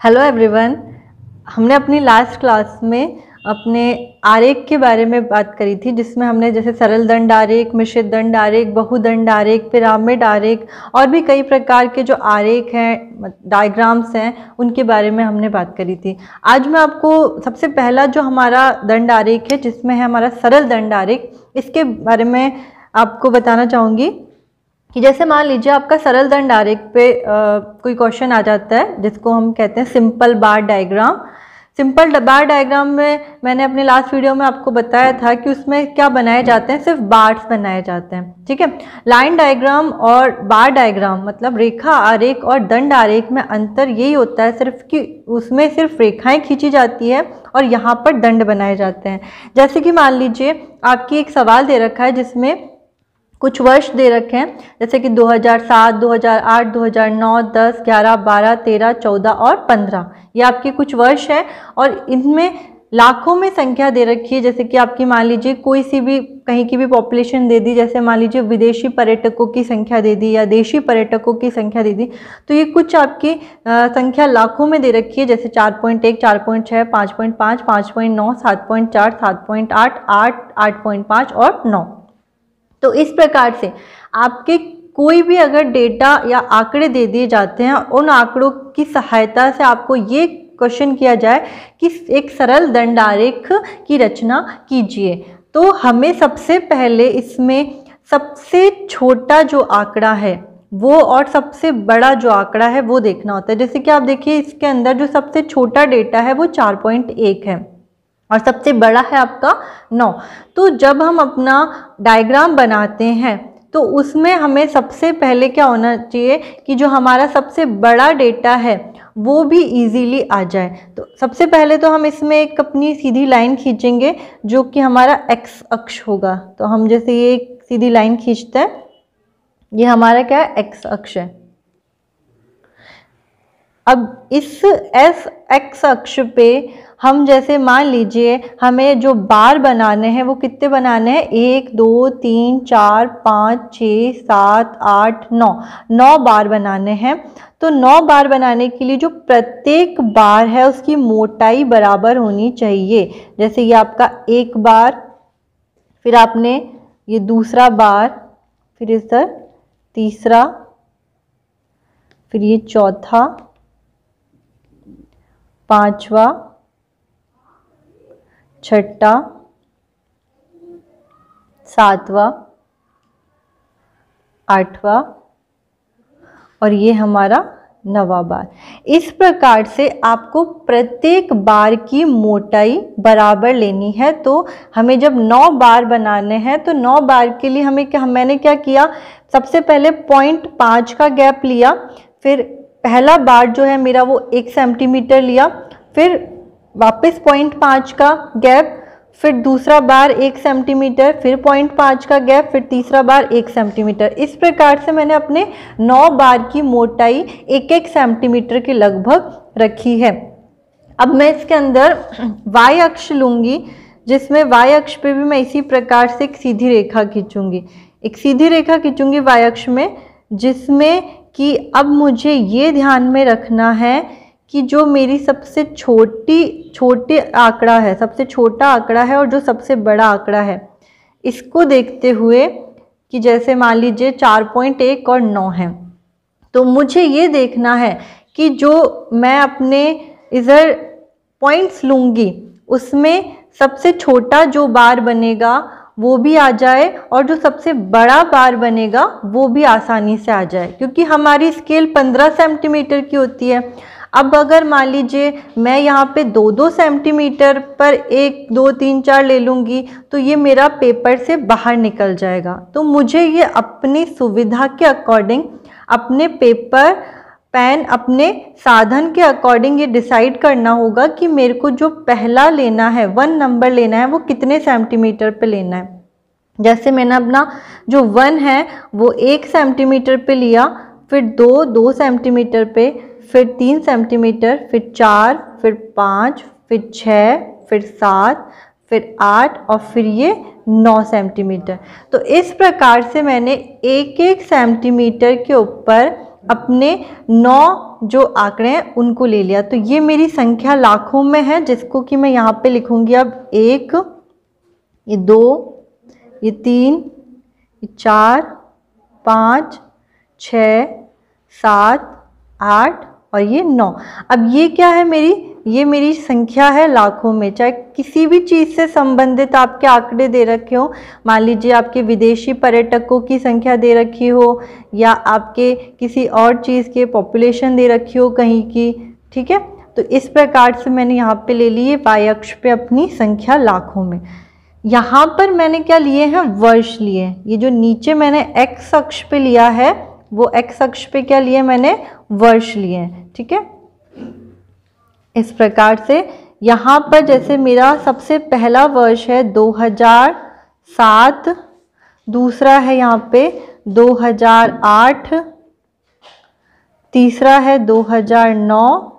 Hello everyone. हमने अपनी last class में अपने आरेख के बारे में बात करी थी, जिसमें हमने जैसे सरल दंड आरेख, मिश्रित दंड आरेख, बहुदंड आरेख, पिरामिड आरेख और भी कई प्रकार के जो आरेख हैं, डायग्राम्स हैं, उनके बारे में हमने बात करी थी। आज मैं आपको सबसे पहला जो हमारा दंड आरेख है, जिसमें है हमारा सरल दंड आरेख, इसके बारे में आपको बताना चाहूँगी कि जैसे मान लीजिए आपका सरल दंड आरेख पे कोई क्वेश्चन आ जाता है जिसको हम कहते हैं सिंपल बार डायग्राम। सिंपल बार डायग्राम में मैंने अपने लास्ट वीडियो में आपको बताया था कि उसमें क्या बनाए जाते हैं, सिर्फ बार्स बनाए जाते हैं। ठीक है, लाइन डायग्राम और बार डायग्राम मतलब रेखा आरेख और दंड आरेख में अंतर यही होता है सिर्फ कि उसमें सिर्फ रेखाएं खींची जाती है और यहाँ पर दंड बनाए जाते हैं। जैसे कि मान लीजिए आपकी एक सवाल दे रखा है जिसमें कुछ वर्ष दे रखे हैं, जैसे कि 2007, 2008, 2009, 10, 11, 12, 13, 14 और 15। ये आपके कुछ वर्ष हैं और इनमें लाखों में संख्या दे रखी है। जैसे कि आपकी मान लीजिए कोई सी भी कहीं की भी पॉपुलेशन दे दी, जैसे मान लीजिए विदेशी पर्यटकों की संख्या दे दी या देशी पर्यटकों की संख्या दे दी, तो ये कुछ आपकी संख्या लाखों में दे रखी है, जैसे 4.1, 4.6, 5.5, 5.9, 7.4, 7.8, 8, 8.5 और 9। तो इस प्रकार से आपके कोई भी अगर डेटा या आंकड़े दे दिए जाते हैं, उन आंकड़ों की सहायता से आपको ये क्वेश्चन किया जाए कि एक सरल दंड आरेख की रचना कीजिए, तो हमें सबसे पहले इसमें सबसे छोटा जो आंकड़ा है वो और सबसे बड़ा जो आंकड़ा है वो देखना होता है। जैसे कि आप देखिए इसके अंदर जो सबसे छोटा डेटा है वो 4.1 है और सबसे बड़ा है आपका 9। तो जब हम अपना डायग्राम बनाते हैं तो उसमें हमें सबसे पहले क्या होना चाहिए कि जो हमारा सबसे बड़ा डेटा है वो भी इजीली आ जाए। तो सबसे पहले तो हम इसमें एक अपनी सीधी लाइन खींचेंगे जो कि हमारा एक्स अक्ष होगा। तो हम जैसे ये एक सीधी लाइन खींचते हैं, ये हमारा क्या है, एक्स अक्ष है। अब इस एक्स अक्ष पे हम जैसे मान लीजिए हमें जो बार बनाने हैं वो कितने बनाने हैं, 1, 2, 3, 4, 5, 6, 7, 8, 9 बार बनाने हैं। तो 9 बार बनाने के लिए जो प्रत्येक बार है उसकी मोटाई बराबर होनी चाहिए। जैसे ये आपका एक बार, फिर आपने ये दूसरा बार, फिर इधर तीसरा, फिर ये चौथा, पांचवा, छठा, सातवां, आठवां और ये हमारा 9वां बार। इस प्रकार से आपको प्रत्येक बार की मोटाई बराबर लेनी है। तो हमें जब 9 बार बनाने हैं तो 9 बार के लिए मैंने क्या किया, सबसे पहले 0.5 का गैप लिया, फिर पहला बार जो है मेरा वो 1 सेंटीमीटर लिया, फिर वापस 0.5 का गैप, फिर दूसरा बार 1 सेंटीमीटर, फिर 0.5 का गैप, फिर तीसरा बार 1 सेंटीमीटर। इस प्रकार से मैंने अपने 9 बार की मोटाई 1-1 सेंटीमीटर के लगभग रखी है। अब मैं इसके अंदर y अक्ष लूँगी, जिसमें y अक्ष पे भी मैं इसी प्रकार से एक सीधी रेखा खींचूंगी, एक सीधी रेखा खींचूंगी y अक्ष में, जिसमें कि अब मुझे ये ध्यान में रखना है कि जो मेरी सबसे छोटी आंकड़ा है, सबसे छोटा आंकड़ा है और जो सबसे बड़ा आंकड़ा है, इसको देखते हुए कि जैसे मान लीजिए 4.1 और 9 है, तो मुझे ये देखना है कि जो मैं अपने इधर पॉइंट्स लूँगी उसमें सबसे छोटा जो बार बनेगा वो भी आ जाए और जो सबसे बड़ा बार बनेगा वो भी आसानी से आ जाए, क्योंकि हमारी स्केल 15 सेंटीमीटर की होती है। अब अगर मान लीजिए मैं यहाँ पे 2-2 सेंटीमीटर पर 1, 2, 3, 4 ले लूँगी तो ये मेरा पेपर से बाहर निकल जाएगा। तो मुझे ये अपनी सुविधा के अकॉर्डिंग, अपने पेपर, पेन, अपने साधन के अकॉर्डिंग ये डिसाइड करना होगा कि मेरे को जो पहला लेना है, 1 नंबर लेना है, वो कितने सेंटीमीटर पे लेना है। जैसे मैंने अपना जो 1 है वो 1 सेंटीमीटर पे लिया, फिर 2 सेंटीमीटर पे, फिर 3 सेंटीमीटर, फिर 4, फिर 5, फिर 6, फिर 7, फिर 8 और फिर ये 9 सेंटीमीटर। तो इस प्रकार से मैंने 1-1 सेंटीमीटर के ऊपर अपने 9 जो आंकड़े हैं उनको ले लिया। तो ये मेरी संख्या लाखों में है, जिसको कि मैं यहाँ पे लिखूंगी अब 1, ये 2, ये 3, ये 4, 5, 6, 7, 8 और ये 9। अब ये क्या है मेरी, ये मेरी संख्या है लाखों में। चाहे किसी भी चीज़ से संबंधित आपके आंकड़े दे रखे हो, मान लीजिए आपके विदेशी पर्यटकों की संख्या दे रखी हो, या आपके किसी और चीज़ के पॉपुलेशन दे रखी हो कहीं की, ठीक है। तो इस प्रकार से मैंने यहाँ पे ले लिए y अक्ष पे अपनी संख्या लाखों में। यहाँ पर मैंने क्या लिए हैं, वर्ष लिए हैं। ये जो नीचे मैंने x अक्ष पे लिया है, वो x अक्ष पे क्या लिए, मैंने वर्ष लिए हैं, ठीक है। इस प्रकार से यहाँ पर जैसे मेरा सबसे पहला वर्ष है 2007, दूसरा है यहाँ पे 2008, तीसरा है 2009,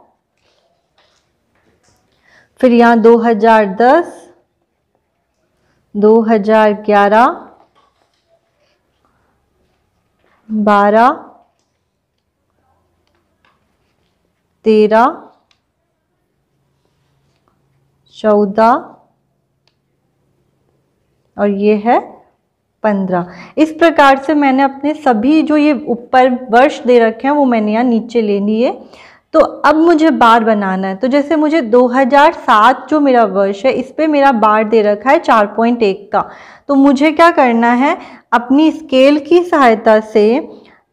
फिर यहाँ 2010, 2011, 12, 13, 14 और ये है 15। इस प्रकार से मैंने अपने सभी जो ये ऊपर वर्ष दे रखे हैं वो मैंने यहाँ नीचे ले लिए। तो अब मुझे बार बनाना है। तो जैसे मुझे 2007 जो मेरा वर्ष है, इस पे मेरा बार दे रखा है 4.1 का। तो मुझे क्या करना है, अपनी स्केल की सहायता से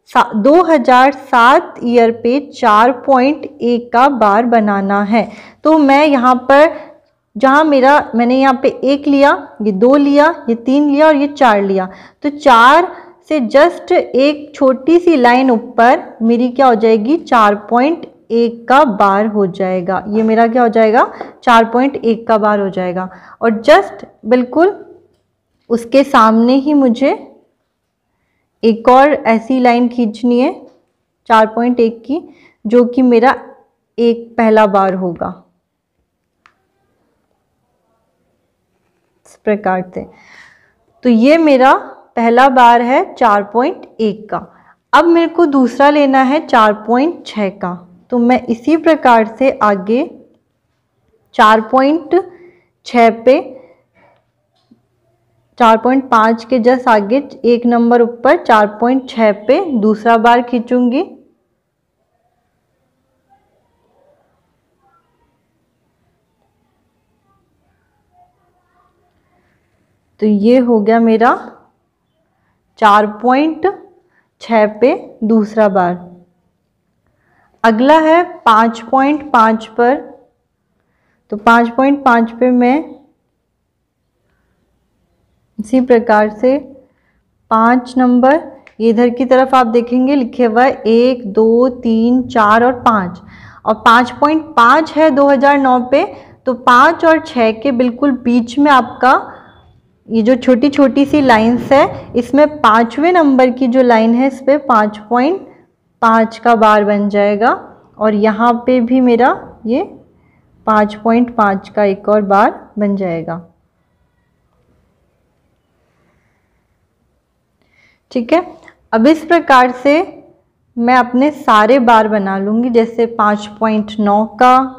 2007 ईयर पे 4.1 का बार बनाना है। तो मैं यहाँ पर जहाँ मैंने यहाँ पे 1 लिया, ये 2 लिया, ये 3 लिया और ये 4 लिया। तो 4 से जस्ट एक छोटी सी लाइन ऊपर मेरी क्या हो जाएगी, 4.1 का बार हो जाएगा। ये मेरा क्या हो जाएगा, 4.1 का बार हो जाएगा। और जस्ट बिल्कुल उसके सामने ही मुझे एक और ऐसी लाइन खींचनी है 4.1 की, जो कि मेरा एक पहला बार होगा, इस प्रकार से। तो ये मेरा पहला बार है 4.1 का। अब मेरे को दूसरा लेना है 4.6 का। तो मैं इसी प्रकार से आगे 4.6 पे 4.5 के जस्ट आगे एक नंबर ऊपर 4.6 पे दूसरा बार खींचूंगी। तो ये हो गया मेरा 4.6 पे दूसरा बार। अगला है 5.5 पर। तो 5.5 पे मैं इसी प्रकार से 5 नंबर, ये इधर की तरफ आप देखेंगे लिखे हुआ है 1, 2, 3, 4 और 5, और 5.5 है 2009 पे। तो 5 और 6 के बिल्कुल बीच में आपका ये जो छोटी छोटी सी लाइंस है, इसमें 5वें नंबर की जो लाइन है, इस पे 5.5 का बार बन जाएगा। और यहाँ पे भी मेरा ये 5.5 का एक और बार बन जाएगा, ठीक है। अब इस प्रकार से मैं अपने सारे बार बना लूँगी, जैसे 5.9 का,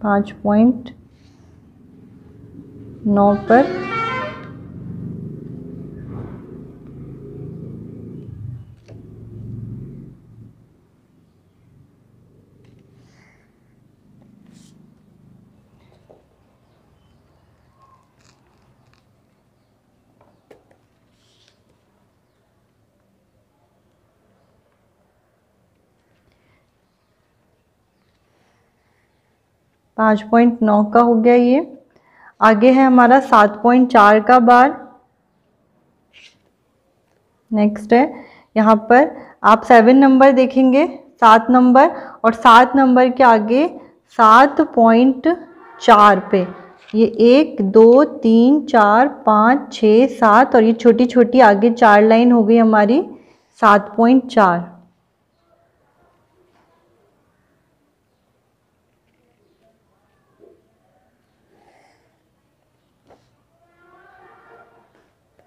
5.9 पर, 5.9 का हो गया ये। आगे है हमारा 7.4 का बार। नेक्स्ट है यहाँ पर आप 7 नंबर देखेंगे, 7 नंबर, और 7 नंबर के आगे 7.4 पे ये 1, 2, 3, 4, 5, 6, 7 और ये छोटी छोटी आगे 4 लाइन हो गई हमारी 7.4।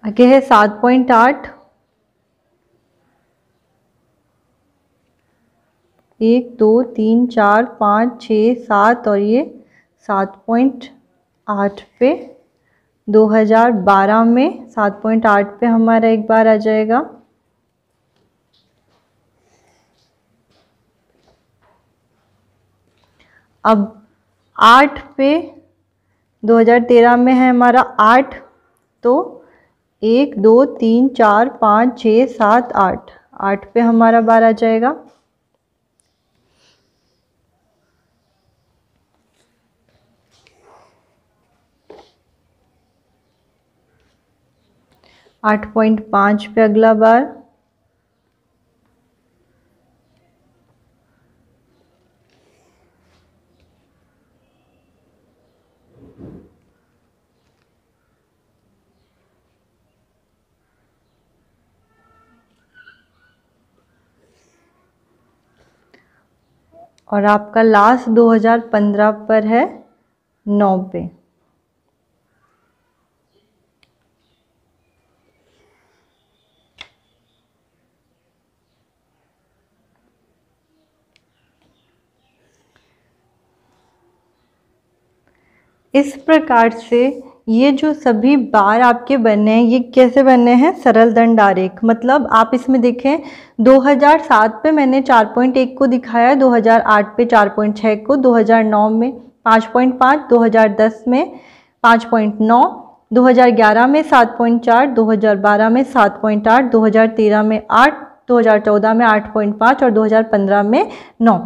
आगे है 7.8, 1 2 3 4 5 6 7 और ये 7.8 पे 2012 में 7.8 पे हमारा एक बार आ जाएगा। अब 8 पे 2013 में है हमारा 8, तो 1 2 3 4 5 6 7 8, 8 पे हमारा बार आ जाएगा। आठ 8.5 पे अगला बार, और आपका लास्ट 2015 पर है 9 पे। इस प्रकार से ये जो सभी बार आपके बने हैं, ये कैसे बने हैं? सरल दंड आरेख। मतलब आप इसमें देखें, 2007 पे मैंने 4.1 को दिखाया, 2008 पे 4.6 को, 2009 में 5.5, 2010 में 5.9, 2011 में 7.4, 2012 में 7.8, 2013 में 8, 2014 में 8.5 और 2015 में 9।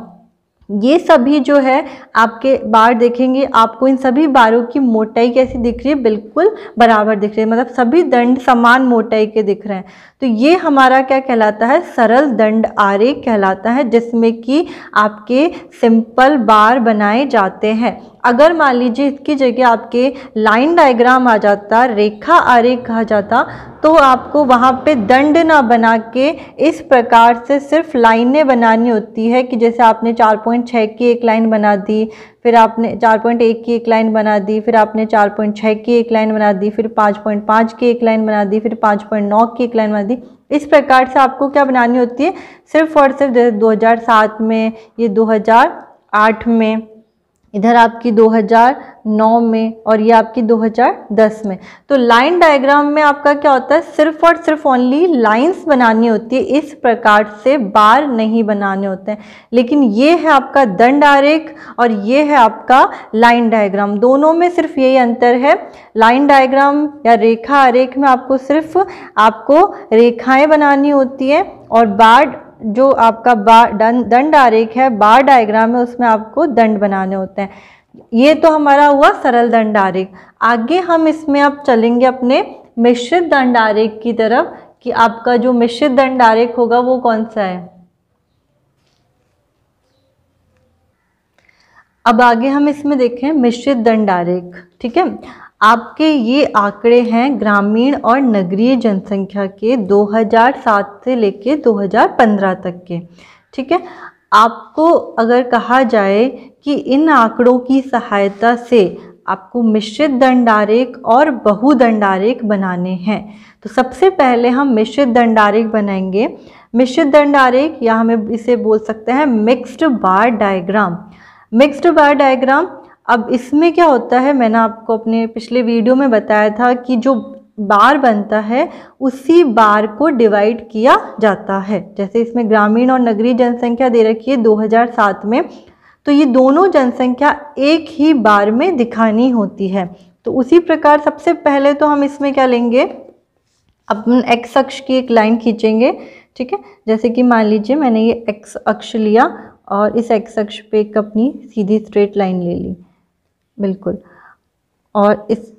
ये सभी जो है आपके बार देखेंगे, आपको इन सभी बारों की मोटाई कैसी दिख रही है? बिल्कुल बराबर दिख रही है, मतलब सभी दंड समान मोटाई के दिख रहे हैं। तो ये हमारा क्या कहलाता है? सरल दंड आरेख कहलाता है, जिसमें कि आपके सिंपल बार बनाए जाते हैं। अगर मान लीजिए इसकी जगह आपके लाइन डायग्राम आ जाता, रेखा आरेख कहा जाता, तो आपको वहाँ पे दंड ना बना के इस प्रकार से सिर्फ लाइनें बनानी होती है कि जैसे आपने 4.6 की एक लाइन बना दी, फिर आपने 4.1 की एक लाइन बना दी, फिर आपने 4.6 की एक लाइन बना दी, फिर 5.5 की एक लाइन बना दी, फिर 5.9 की एक लाइन बना दी। इस प्रकार से आपको क्या बनानी होती है? सिर्फ और सिर्फ जैसे 2007 में, ये 2008 में, इधर आपकी 2009 में और ये आपकी 2010 में। तो लाइन डायग्राम में आपका क्या होता है? सिर्फ और सिर्फ ओनली लाइंस बनानी होती है, इस प्रकार से बार नहीं बनाने होते हैं। लेकिन ये है आपका दंड आरेख और ये है आपका लाइन डायग्राम, दोनों में सिर्फ यही अंतर है। लाइन डायग्राम या रेखा आरेख में आपको सिर्फ रेखाएं बनानी होती है, और बार जो आपका दंड आरेख है, बार डायग्राम है, उसमें आपको दंड बनाने होते हैं। ये तो हमारा हुआ सरल दंड आरेख। आगे हम इसमें अब चलेंगे अपने मिश्रित दंड आरेख की तरफ, कि आपका जो मिश्रित दंड आरेख होगा वो कौन सा है। अब आगे हम इसमें देखें मिश्रित दंड आरेख। ठीक है, आपके ये आंकड़े हैं ग्रामीण और नगरीय जनसंख्या के 2007 से लेके 2015 तक के। ठीक है, आपको अगर कहा जाए कि इन आंकड़ों की सहायता से आपको मिश्रित दंड आरेख और बहुदंड आरेख बनाने हैं, तो सबसे पहले हम मिश्रित दंड आरेख बनाएंगे। मिश्रित दंड आरेख, या हमें इसे बोल सकते हैं मिक्स्ड बार डायग्राम। मिक्स्ड बार डायग्राम, अब इसमें क्या होता है, मैंने आपको अपने पिछले वीडियो में बताया था कि जो बार बनता है उसी बार को डिवाइड किया जाता है। जैसे इसमें ग्रामीण और नगरीय जनसंख्या दे रखी है 2007 में, तो ये दोनों जनसंख्या एक ही बार में दिखानी होती है। तो उसी प्रकार सबसे पहले तो हम इसमें क्या लेंगे, अपन एक्स अक्ष की एक लाइन खींचेंगे। ठीक है, जैसे कि मान लीजिए मैंने ये एक्स अक्ष लिया और इस एक्स अक्ष पे एक अपनी सीधी स्ट्रेट लाइन ले ली, बिल्कुल। और इस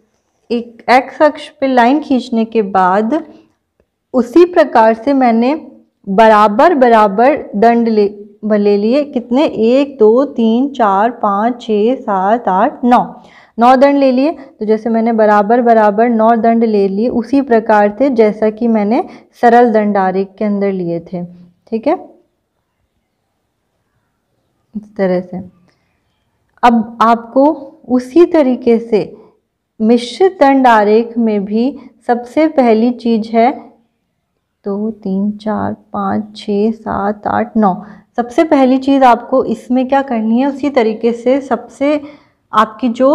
एक एक्स अक्ष पे लाइन खींचने के बाद उसी प्रकार से मैंने बराबर बराबर दंड ले लिए। कितने? 1 2 3 4 5 6 7 8 9 दंड ले लिए। तो जैसे मैंने बराबर बराबर 9 दंड ले लिए, उसी प्रकार से जैसा कि मैंने सरल दंड आरेख के अंदर लिए थे। ठीक है, इस तरह से। अब आपको उसी तरीके से मिश्रित दंड आरेख में भी सबसे पहली चीज़ है 2 3 4 5 6 7 8 9। सबसे पहली चीज़ आपको इसमें क्या करनी है, उसी तरीके से सबसे आपकी जो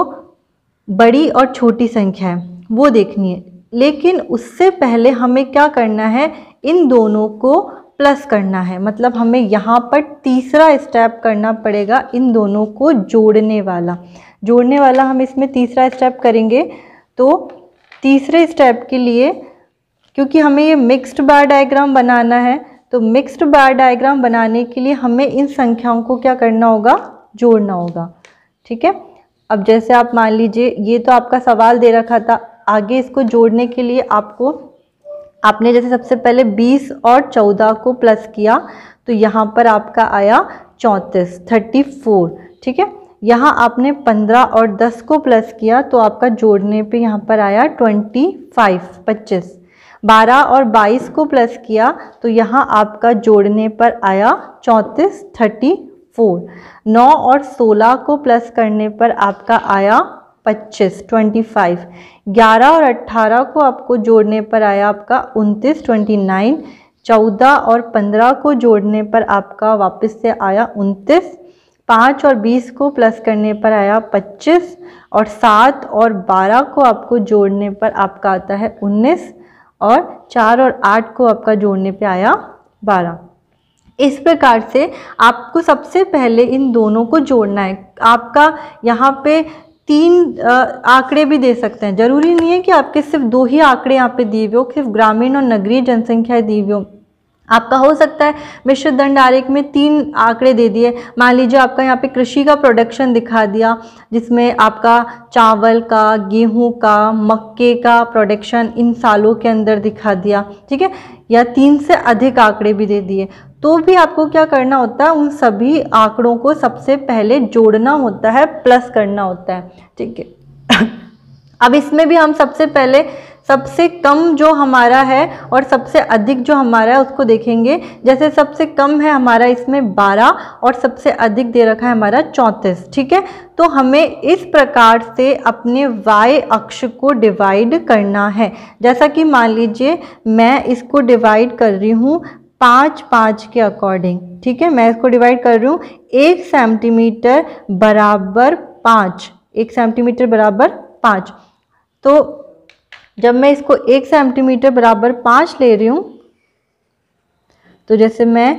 बड़ी और छोटी संख्या है वो देखनी है। लेकिन उससे पहले हमें क्या करना है, इन दोनों को प्लस करना है। मतलब हमें यहाँ पर तीसरा स्टेप करना पड़ेगा, इन दोनों को जोड़ने वाला हम इसमें तीसरा स्टेप करेंगे। तो तीसरे स्टेप के लिए, क्योंकि हमें ये मिक्स्ड बार डायग्राम बनाना है, तो मिक्स्ड बार डायग्राम बनाने के लिए हमें इन संख्याओं को क्या करना होगा, जोड़ना होगा। ठीक है, अब जैसे आप मान लीजिए ये तो आपका सवाल दे रखा था, आगे इसको जोड़ने के लिए आपने जैसे सबसे पहले 20 और 14 को प्लस किया तो यहाँ पर आपका आया 34। ठीक है, यहाँ आपने 15 और 10 को प्लस किया तो आपका जोड़ने पे यहाँ पर आया 25। 12 और 22 को प्लस किया तो यहाँ आपका जोड़ने पर आया 34। 9 और 16 को प्लस करने पर आपका आया 25। 11 और 18 को आपको जोड़ने पर आया आपका 29। 14 और 15 को जोड़ने पर आपका वापस से आया 29। 5 और 20 को प्लस करने पर आया 25 और 7 और 12 को आपको जोड़ने पर आपका आता है 19 और 4 और 8 को आपका जोड़ने पे आया 12। इस प्रकार से आपको सबसे पहले इन दोनों को जोड़ना है। आपका यहाँ पे 3 आंकड़े भी दे सकते हैं, जरूरी नहीं है कि आपके सिर्फ 2 ही आंकड़े यहाँ पे दिए हुए हो, सिर्फ ग्रामीण और नगरीय जनसंख्या दी हुई हो। आपका हो सकता है मिश्र दंड आरेख में 3 आंकड़े दे दिए। मान लीजिए आपका यहाँ पे कृषि का प्रोडक्शन दिखा दिया, जिसमें आपका चावल का, गेहूं का, मक्के का प्रोडक्शन इन सालों के अंदर दिखा दिया। ठीक है, या 3 से अधिक आंकड़े भी दे दिए, तो भी आपको क्या करना होता है, उन सभी आंकड़ों को सबसे पहले जोड़ना होता है, प्लस करना होता है। ठीक है, अब इसमें भी हम सबसे पहले सबसे कम जो हमारा है और सबसे अधिक जो हमारा है उसको देखेंगे। जैसे सबसे कम है हमारा इसमें 12 और सबसे अधिक दे रखा है हमारा 34। ठीक है, तो हमें इस प्रकार से अपने y अक्ष को डिवाइड करना है। जैसा कि मान लीजिए मैं इसको डिवाइड कर रही हूँ 5 के अकॉर्डिंग। ठीक है, मैं इसको डिवाइड कर रही हूँ 1 सेंटीमीटर बराबर 5, 1 सेंटीमीटर बराबर 5। तो जब मैं इसको 1 सेंटीमीटर बराबर 5 ले रही हूँ तो जैसे मैं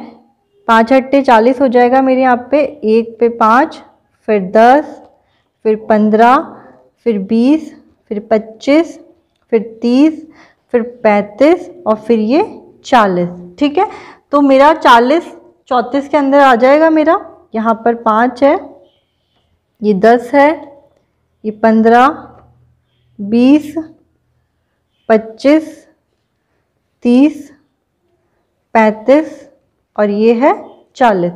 5 × 40 हो जाएगा मेरे यहाँ पे, 1 पे 5, फिर 10, फिर 15, फिर 20, फिर 25, फिर 30, फिर 35 और फिर ये 40। ठीक है, तो मेरा 40 34 के अंदर आ जाएगा। मेरा यहाँ पर 5 है, ये 10 है, ये 15, 20, 25, 30, 35 और ये है 40।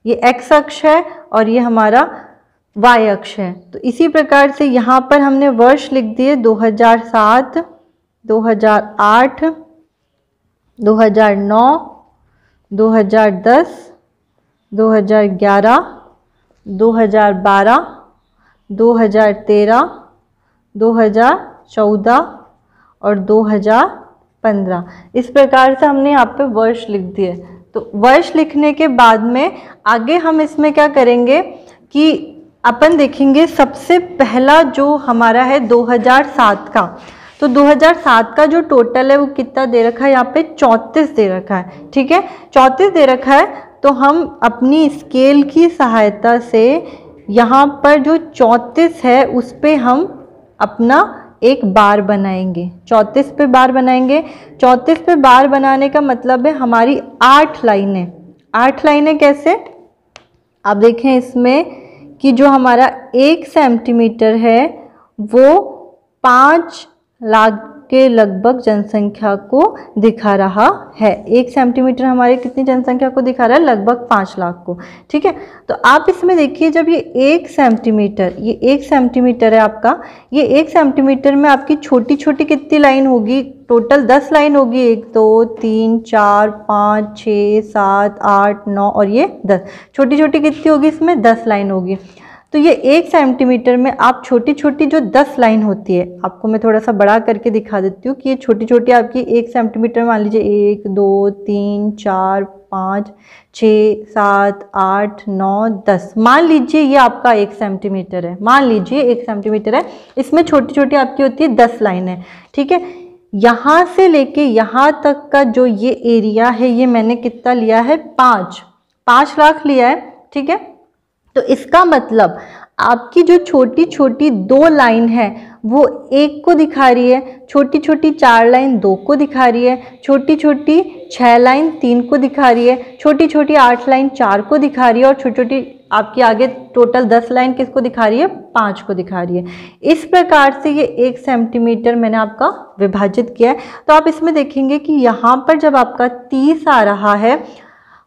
ये x अक्ष है और ये हमारा y अक्ष है। तो इसी प्रकार से यहाँ पर हमने वर्ष लिख दिए 2007, 2008, 2009, 2010, 2011, 2012, 2013, 2014 और 2015। इस प्रकार से हमने यहाँ पे वर्ष लिख दिए। तो वर्ष लिखने के बाद में आगे हम इसमें क्या करेंगे कि अपन देखेंगे सबसे पहला जो हमारा है 2007 का। तो 2007 का जो टोटल है वो कितना दे रखा है, यहाँ पे 34 दे रखा है। ठीक है, 34 दे रखा है। तो हम अपनी स्केल की सहायता से यहाँ पर जो 34 है उस पे हम अपना एक बार बनाएंगे, 34 पे बार बनाएंगे। 34 पे बार बनाने का मतलब है हमारी 8 लाइनें। 8 लाइनें कैसे, आप देखें इसमें कि जो हमारा 1 सेंटीमीटर है वो 5 लाख के लगभग जनसंख्या को दिखा रहा है। 1 सेंटीमीटर हमारे कितनी जनसंख्या को दिखा रहा है, लगभग 5 लाख को। ठीक है, तो आप इसमें देखिए जब ये 1 सेंटीमीटर, ये 1 सेंटीमीटर है आपका, ये 1 सेंटीमीटर में आपकी छोटी छोटी कितनी लाइन होगी, टोटल 10 लाइन होगी। 1 2 3 4 5 6 7 8 9 और ये 10, छोटी छोटी कितनी होगी इसमें, 10 लाइन होगी। तो ये 1 सेंटीमीटर में आप छोटी छोटी जो 10 लाइन होती है, आपको मैं थोड़ा सा बड़ा करके दिखा देती हूँ कि ये छोटी छोटी आपकी 1 सेंटीमीटर, मान लीजिए 1 2 3 4 5 6 7 8 9 10, मान लीजिए ये आपका 1 सेंटीमीटर है, मान लीजिए 1 सेंटीमीटर है, इसमें छोटी छोटी आपकी होती है 10 लाइनें। ठीक है, यहाँ से लेके यहाँ तक का जो ये एरिया है, ये मैंने कितना लिया है, 5 लाख लिया है। ठीक है, तो इसका मतलब आपकी जो छोटी छोटी 2 लाइन है वो 1 को दिखा रही है, छोटी छोटी 4 लाइन 2 को दिखा रही है, छोटी छोटी 6 लाइन 3 को दिखा रही है, छोटी छोटी 8 लाइन 4 को दिखा रही है, और छोटी छोटी आपकी आगे टोटल 10 लाइन किसको दिखा रही है, 5 को दिखा रही है। इस प्रकार से ये 1 सेंटीमीटर मैंने आपका विभाजित किया है। तो आप इसमें देखेंगे कि यहाँ पर जब आपका 30 आ रहा है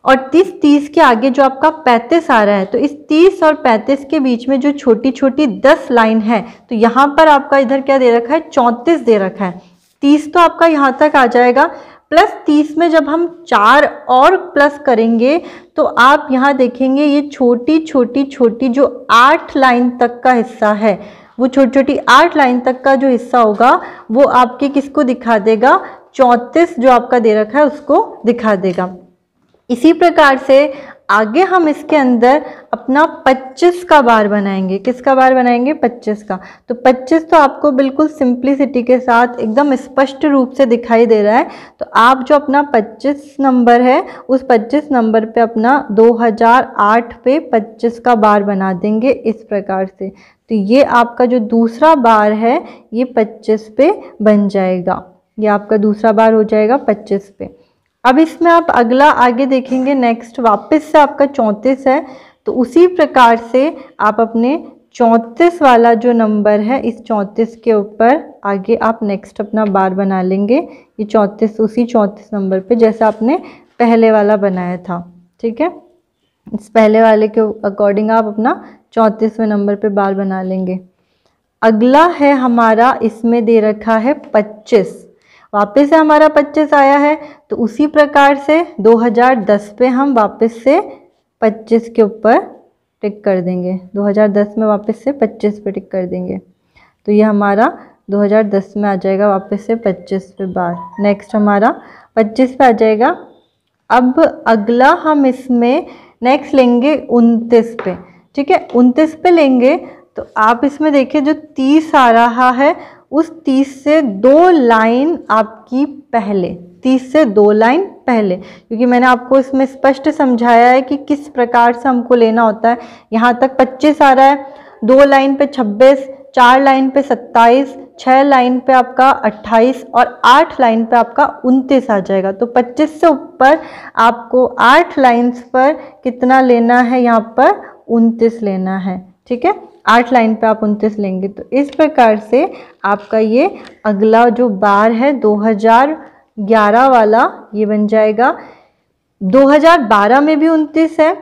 और 30 के आगे जो आपका 35 आ रहा है, तो इस 30 और 35 के बीच में जो छोटी छोटी 10 लाइन है, तो यहाँ पर आपका इधर क्या दे रखा है, 34 दे रखा है। 30 तो आपका यहाँ तक आ जाएगा, प्लस 30 में जब हम 4 और प्लस करेंगे तो आप यहाँ देखेंगे ये छोटी छोटी छोटी जो 8 लाइन तक का हिस्सा है, वो छोटी छोटी 8 लाइन तक का जो हिस्सा होगा वो आपके किसको दिखा देगा, 34 जो आपका दे रखा है उसको दिखा देगा। इसी प्रकार से आगे हम इसके अंदर अपना 25 का बार बनाएंगे। किसका बार बनाएंगे, 25 का। तो 25 तो आपको बिल्कुल सिंप्लिसिटी के साथ एकदम स्पष्ट रूप से दिखाई दे रहा है। तो आप जो अपना 25 नंबर है, उस 25 नंबर पे अपना 2008 पे 25 का बार बना देंगे इस प्रकार से। तो ये आपका जो दूसरा बार है ये 25 पे बन जाएगा, ये आपका दूसरा बार हो जाएगा 25 पे। अब इसमें आप अगला आगे देखेंगे, नेक्स्ट वापस से आपका 34 है, तो उसी प्रकार से आप अपने 34 वाला जो नंबर है, इस 34 के ऊपर आगे आप नेक्स्ट अपना बार बना लेंगे। ये 34 उसी 34 नंबर पे जैसा आपने पहले वाला बनाया था। ठीक है, इस पहले वाले के अकॉर्डिंग आप अपना 34वें नंबर पे बार बना लेंगे। अगला है हमारा, इसमें दे रखा है 25, वापस से हमारा 25 आया है, तो उसी प्रकार से 2010 पे हम वापस से 25 के ऊपर टिक कर देंगे। 2010 में वापस से 25 पे टिक कर देंगे, तो ये हमारा 2010 में आ जाएगा वापस से 25 पे बार। नेक्स्ट हमारा 25 पे आ जाएगा। अब अगला हम इसमें नेक्स्ट लेंगे 29 पे। ठीक है, 29 पे लेंगे तो आप इसमें देखिए जो 30 आ रहा है, उस 30 से 2 लाइन आपकी पहले, 30 से 2 लाइन पहले, क्योंकि मैंने आपको इसमें स्पष्ट समझाया है कि किस प्रकार से हमको लेना होता है। यहाँ तक 25 आ रहा है, 2 लाइन पे 26, 4 लाइन पे 27, 6 लाइन पे आपका 28 और 8 लाइन पे आपका 29 आ जाएगा। तो 25 से ऊपर आपको 8 लाइन्स पर कितना लेना है, यहाँ पर 29 लेना है। ठीक है, 8 लाइन पे आप 29 लेंगे। तो इस प्रकार से आपका ये अगला जो बार है 2011 वाला ये बन जाएगा। 2012 में भी 29 है,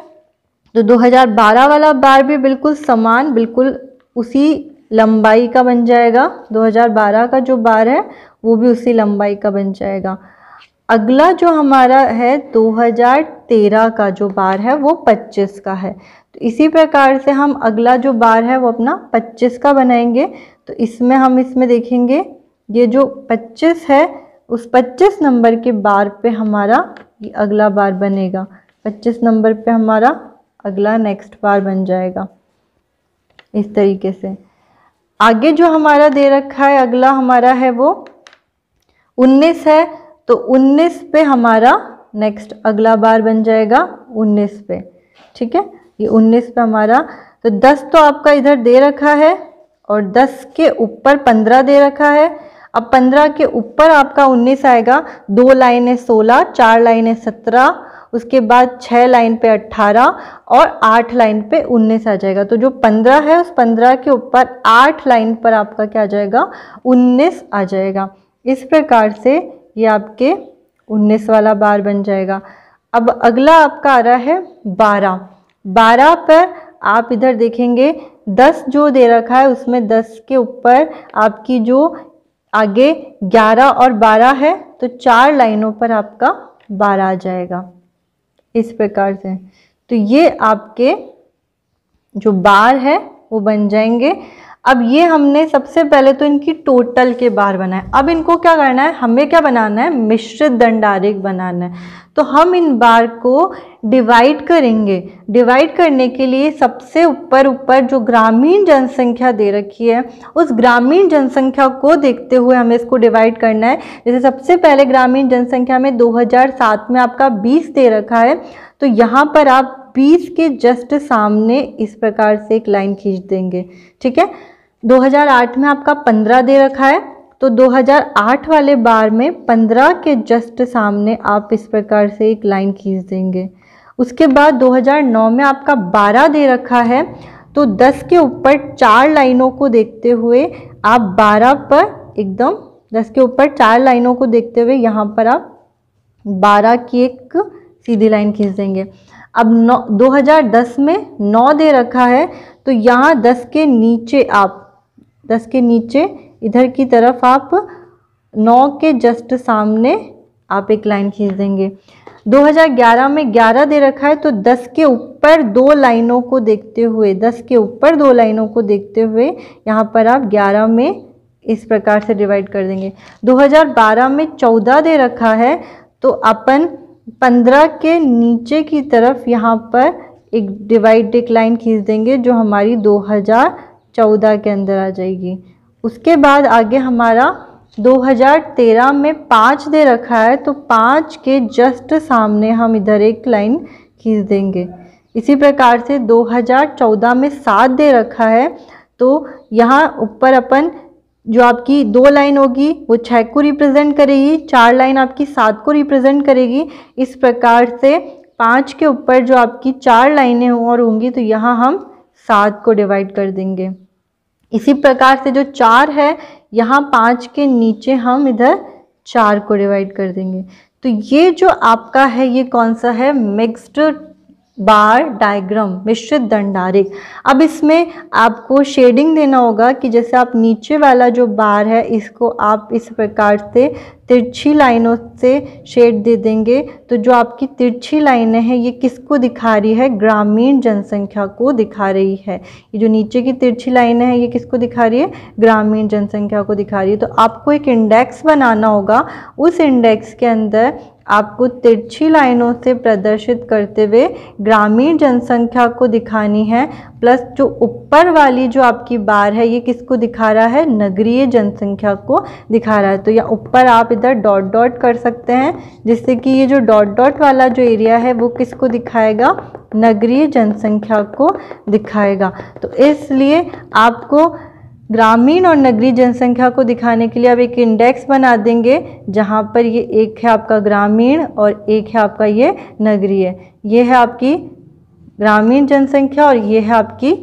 तो 2012 वाला बार भी बिल्कुल समान, बिल्कुल उसी लंबाई का बन जाएगा। 2012 का जो बार है वो भी उसी लंबाई का बन जाएगा। अगला जो हमारा है 2013 का जो बार है वो 25 का है। तो इसी प्रकार से हम अगला जो बार है वो अपना 25 का बनाएंगे। तो इसमें हम इसमें देखेंगे ये जो 25 है, उस 25 नंबर के बार पे हमारा ये अगला बार बनेगा। 25 नंबर पे हमारा अगला नेक्स्ट बार बन जाएगा इस तरीके से। आगे जो हमारा दे रखा है अगला हमारा है वो 19 है, तो 19 पे हमारा नेक्स्ट अगला बार बन जाएगा 19 पे। ठीक है, ये 19 पे हमारा, तो 10 तो आपका इधर दे रखा है और 10 के ऊपर 15 दे रखा है। अब 15 के ऊपर आपका 19 आएगा। 2 लाइन है 16, 4 लाइन है 17, उसके बाद 6 लाइन पे 18 और 8 लाइन पे 19 आ जाएगा। तो जो 15 है उस 15 के ऊपर 8 लाइन पर आपका क्या आ जाएगा, 19 आ जाएगा। इस प्रकार से ये आपके 19 वाला बार बन जाएगा। अब अगला आपका आ रहा है 12। 12 पर आप इधर देखेंगे 10 जो दे रखा है उसमें 10 के ऊपर आपकी जो आगे 11 और 12 है, तो 4 लाइनों पर आपका 12 आ जाएगा इस प्रकार से। तो ये आपके जो बार है वो बन जाएंगे। अब ये हमने सबसे पहले तो इनकी टोटल के बार बनाए। अब इनको क्या करना है, हमें क्या बनाना है, मिश्रित दंड आरेख बनाना है। तो हम इन बार को डिवाइड करेंगे। डिवाइड करने के लिए सबसे ऊपर जो ग्रामीण जनसंख्या दे रखी है उस ग्रामीण जनसंख्या को देखते हुए हमें इसको डिवाइड करना है। जैसे सबसे पहले ग्रामीण जनसंख्या में 2007 में आपका 20 दे रखा है, तो यहाँ पर आप 20 के जस्ट सामने इस प्रकार से एक लाइन खींच देंगे। ठीक है, 2008 में आपका 15 दे रखा है, तो 2008 वाले बार में 15 के जस्ट सामने आप इस प्रकार से एक लाइन खींच देंगे। उसके बाद 2009 में आपका 12 दे रखा है, तो 10 के ऊपर 4 लाइनों को देखते हुए आप 12 पर एकदम 10 के ऊपर 4 लाइनों को देखते हुए यहाँ पर आप 12 की एक सीधी लाइन खींच देंगे। अब 2010 में 9 दे रखा है, तो यहाँ 10 के नीचे इधर की तरफ आप 9 के जस्ट सामने आप एक लाइन खींच देंगे। 2011 में 11 दे रखा है, तो 10 के ऊपर 2 लाइनों को देखते हुए 10 के ऊपर 2 लाइनों को देखते हुए यहाँ पर आप 11 में इस प्रकार से डिवाइड कर देंगे। 2012 में 14 दे रखा है, तो अपन 15 के नीचे की तरफ यहाँ पर एक लाइन खींच देंगे जो हमारी 2014 के अंदर आ जाएगी। उसके बाद आगे हमारा 2013 में 5 दे रखा है, तो 5 के जस्ट सामने हम इधर एक लाइन खींच देंगे। इसी प्रकार से 2014 में 7 दे रखा है, तो यहाँ ऊपर अपन जो आपकी 2 लाइन होगी वो 6 को रिप्रेजेंट करेगी, 4 लाइन आपकी 7 को रिप्रेजेंट करेगी। इस प्रकार से 5 के ऊपर जो आपकी 4 लाइनें और होंगी, तो यहाँ हम 7 को डिवाइड कर देंगे। इसी प्रकार से जो 4 है, यहाँ 5 के नीचे हम इधर 4 को डिवाइड कर देंगे। तो ये जो आपका है ये कौन सा है, मिक्स्ड बार डायग्राम, मिश्रित दंड आरेख। अब इसमें आपको शेडिंग देना होगा कि जैसे आप नीचे वाला जो बार है इसको आप इस प्रकार से तिरछी लाइनों से शेड दे देंगे। तो जो आपकी तिरछी लाइनें हैं ये किसको दिखा रही है, ग्रामीण जनसंख्या को दिखा रही है। ये जो नीचे की तिरछी लाइनें हैं ये किसको दिखा रही है, ग्रामीण जनसंख्या को दिखा रही है। तो आपको एक इंडेक्स बनाना होगा, उस इंडेक्स के अंदर आपको तिरछी लाइनों से प्रदर्शित करते हुए ग्रामीण जनसंख्या को दिखानी है, प्लस जो ऊपर वाली जो आपकी बार है ये किसको दिखा रहा है, नगरीय जनसंख्या को दिखा रहा है। तो या ऊपर आप इधर डॉट डॉट कर सकते हैं, जिससे कि ये जो डॉट डॉट वाला जो एरिया है वो किसको दिखाएगा, नगरीय जनसंख्या को दिखाएगा। तो इसलिए आपको ग्रामीण और नगरीय जनसंख्या को दिखाने के लिए आप एक इंडेक्स बना देंगे, जहाँ पर ये एक है आपका ग्रामीण और एक है आपका ये नगरीय। ये है आपकी ग्रामीण जनसंख्या और ये है आपकी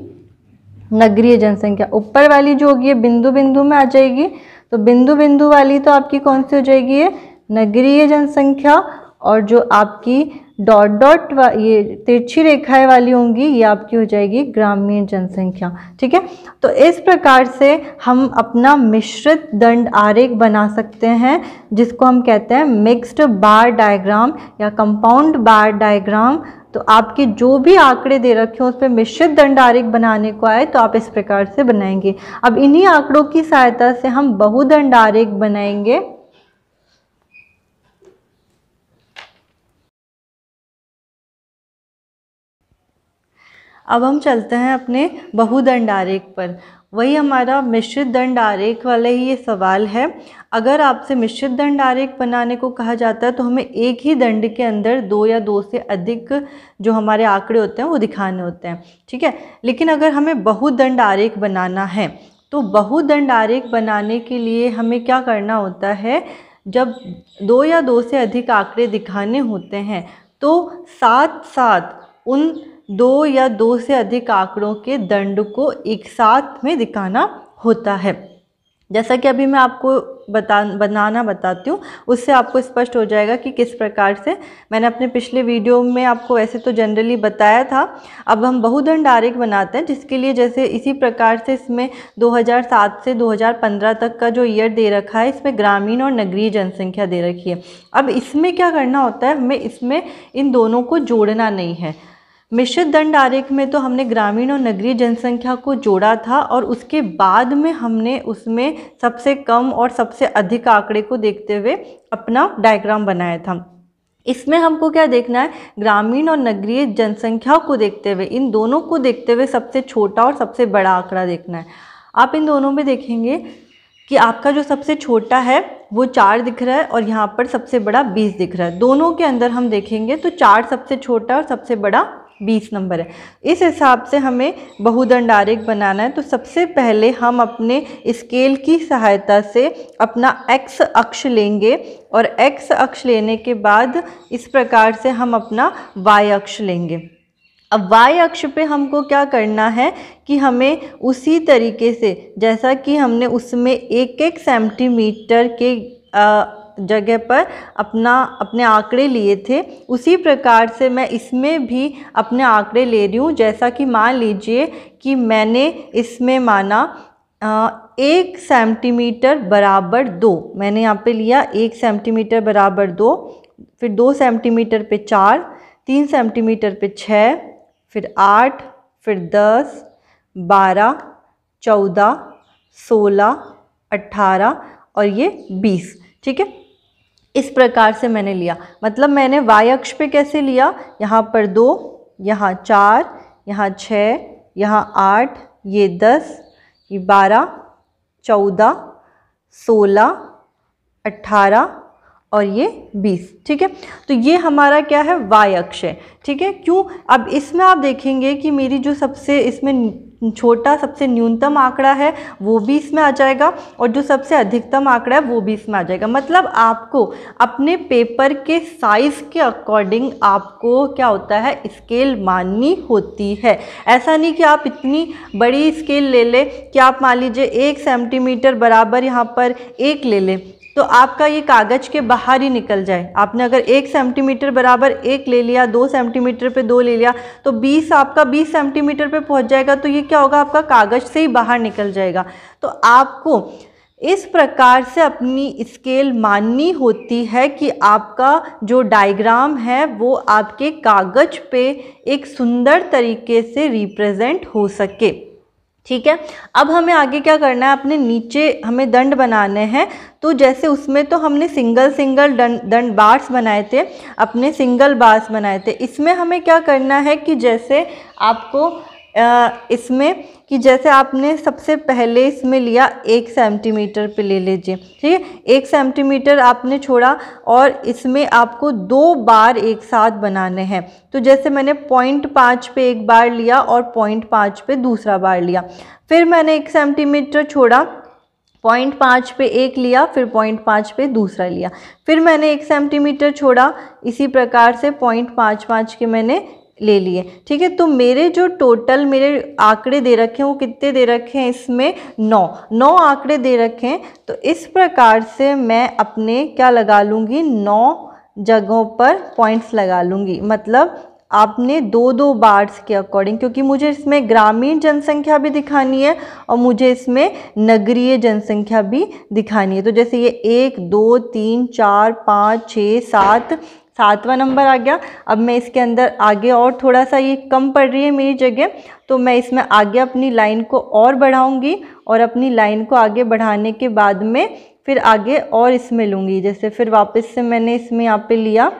नगरीय जनसंख्या। ऊपर वाली जो होगी ये बिंदु बिंदु में आ जाएगी, तो बिंदु बिंदु वाली तो आपकी कौन सी हो जाएगी, ये नगरीय जनसंख्या, और जो आपकी डॉट डॉट ये तिरछी रेखाएं वाली होंगी ये आपकी हो जाएगी ग्रामीण जनसंख्या। ठीक है, तो इस प्रकार से हम अपना मिश्रित दंड आरेख बना सकते हैं, जिसको हम कहते हैं मिक्स्ड बार डायग्राम या कंपाउंड बार डायग्राम। तो आपके जो भी आंकड़े दे रखे हो उस पर मिश्रित दंड आरेख बनाने को आए तो आप इस प्रकार से बनाएंगे। अब इन्हीं आंकड़ों की सहायता से हम बहुदंड आरेख बनाएंगे। अब हम चलते हैं अपने बहुदंड आरेख पर। वही हमारा मिश्रित दंड आरेख वाला ही ये सवाल है। अगर आपसे मिश्रित दंड आरेख बनाने को कहा जाता है तो हमें एक ही दंड के अंदर 2 या 2 से अधिक जो हमारे आंकड़े होते हैं वो दिखाने होते हैं। ठीक है, लेकिन अगर हमें बहुदंड आरेख बनाना है तो बहुदंड आरेख बनाने के लिए हमें क्या करना होता है, जब 2 या 2 से अधिक आंकड़े दिखाने होते हैं तो साथ साथ उन 2 या 2 से अधिक आंकड़ों के दंड को एक साथ में दिखाना होता है। जैसा कि अभी मैं आपको बनाना बताती हूँ, उससे आपको स्पष्ट हो जाएगा कि किस प्रकार से। मैंने अपने पिछले वीडियो में आपको वैसे तो जनरली बताया था। अब हम बहुदंड आरेख बनाते हैं, जिसके लिए जैसे इसी प्रकार से इसमें 2007 से 2015 तक का जो ईयर दे रखा है, इसमें ग्रामीण और नगरीय जनसंख्या दे रखी है। अब इसमें क्या करना होता है, हमें इसमें इन दोनों को जोड़ना नहीं है। मिश्रित दंड आरेख में तो हमने ग्रामीण और नगरीय जनसंख्या को जोड़ा था और उसके बाद में हमने उसमें सबसे कम और सबसे अधिक आंकड़े को देखते हुए अपना डायग्राम बनाया था। इसमें हमको क्या देखना है, ग्रामीण और नगरीय जनसंख्या को देखते हुए, इन दोनों को देखते हुए सबसे छोटा और सबसे बड़ा आंकड़ा देखना है। आप इन दोनों में देखेंगे कि आपका जो सबसे छोटा है वो 4 दिख रहा है और यहाँ पर सबसे बड़ा 20 दिख रहा है। दोनों के अंदर हम देखेंगे तो 4 सबसे छोटा और सबसे बड़ा 20 नंबर है। इस हिसाब से हमें बहुदंड आरेख बनाना है। तो सबसे पहले हम अपने स्केल की सहायता से अपना x अक्ष लेंगे और x अक्ष लेने के बाद इस प्रकार से हम अपना y अक्ष लेंगे। अब y अक्ष पे हमको क्या करना है कि हमें उसी तरीके से जैसा कि हमने उसमें 1-1 सेंटीमीटर के जगह पर अपने आंकड़े लिए थे, उसी प्रकार से मैं इसमें भी अपने आंकड़े ले रही हूँ। जैसा कि मान लीजिए कि मैंने इसमें माना 1 सेंटीमीटर बराबर 2, मैंने यहाँ पे लिया 1 सेंटीमीटर बराबर 2, फिर 2 सेंटीमीटर पे 4, 3 सेंटीमीटर पे 6, फिर 8, फिर 10, 12, 14, 16, 18 और ये 20। ठीक है, इस प्रकार से मैंने लिया। मतलब मैंने y अक्ष पे कैसे लिया, यहाँ पर 2, यहाँ 4, यहाँ 6, यहाँ 8, ये 10, ये 12, 14, 16, 18 और ये 20। ठीक है, तो ये हमारा क्या है, y अक्ष है। ठीक है, क्यों, अब इसमें आप देखेंगे कि मेरी जो सबसे इसमें छोटा सबसे न्यूनतम आंकड़ा है वो भी इसमें आ जाएगा और जो सबसे अधिकतम आंकड़ा है वो भी इसमें आ जाएगा। मतलब आपको अपने पेपर के साइज़ के अकॉर्डिंग आपको क्या होता है, स्केल माननी होती है। ऐसा नहीं कि आप इतनी बड़ी स्केल ले लें कि आप मान लीजिए 1 सेंटीमीटर बराबर यहाँ पर 1 ले लें तो आपका ये कागज़ के बाहर ही निकल जाए। आपने अगर 1 सेंटीमीटर बराबर 1 ले लिया, 2 सेंटीमीटर पे 2 ले लिया तो 20 आपका 20 सेंटीमीटर पे पहुंच जाएगा, तो ये क्या होगा, आपका कागज़ से ही बाहर निकल जाएगा। तो आपको इस प्रकार से अपनी स्केल माननी होती है कि आपका जो डायग्राम है वो आपके कागज़ पे एक सुंदर तरीके से रिप्रेजेंट हो सके। ठीक है, अब हमें आगे क्या करना है, अपने नीचे हमें दंड बनाने हैं। तो जैसे उसमें तो हमने सिंगल दंड बार्स बनाए थे, अपने सिंगल बार्स बनाए थे। इसमें हमें क्या करना है कि जैसे आपको इसमें कि जैसे आपने सबसे पहले इसमें लिया 1 सेंटीमीटर पे ले लीजिए। ठीक है, 1 सेंटीमीटर आपने छोड़ा और इसमें आपको 2 बार एक साथ बनाने हैं। तो जैसे मैंने 0.5 पे एक बार लिया और 0.5 पे दूसरा बार लिया, फिर मैंने 1 सेंटीमीटर छोड़ा, 0.5 पे एक लिया, फिर 0.5 पे दूसरा लिया, फिर मैंने 1 सेंटीमीटर छोड़ा, इसी प्रकार से 0.55 के मैंने ले लिए। ठीक है, तो मेरे जो टोटल मेरे आंकड़े दे रखे हैं वो कितने दे रखे हैं, इसमें 9 आंकड़े दे रखे हैं। तो इस प्रकार से मैं अपने क्या लगा लूँगी, 9 जगहों पर पॉइंट्स लगा लूँगी। मतलब आपने 2-2 बार्स के अकॉर्डिंग, क्योंकि मुझे इसमें ग्रामीण जनसंख्या भी दिखानी है और मुझे इसमें नगरीय जनसंख्या भी दिखानी है। तो जैसे ये 1, 2, 3, 4, 5, 6, 7, 7वां नंबर आ गया। अब मैं इसके अंदर आगे और थोड़ा सा ये कम पड़ रही है मेरी जगह, तो मैं इसमें आगे अपनी लाइन को और बढ़ाऊंगी और अपनी लाइन को आगे बढ़ाने के बाद में फिर आगे और इसमें लूँगी। जैसे फिर वापस से मैंने इसमें यहाँ पे लिया,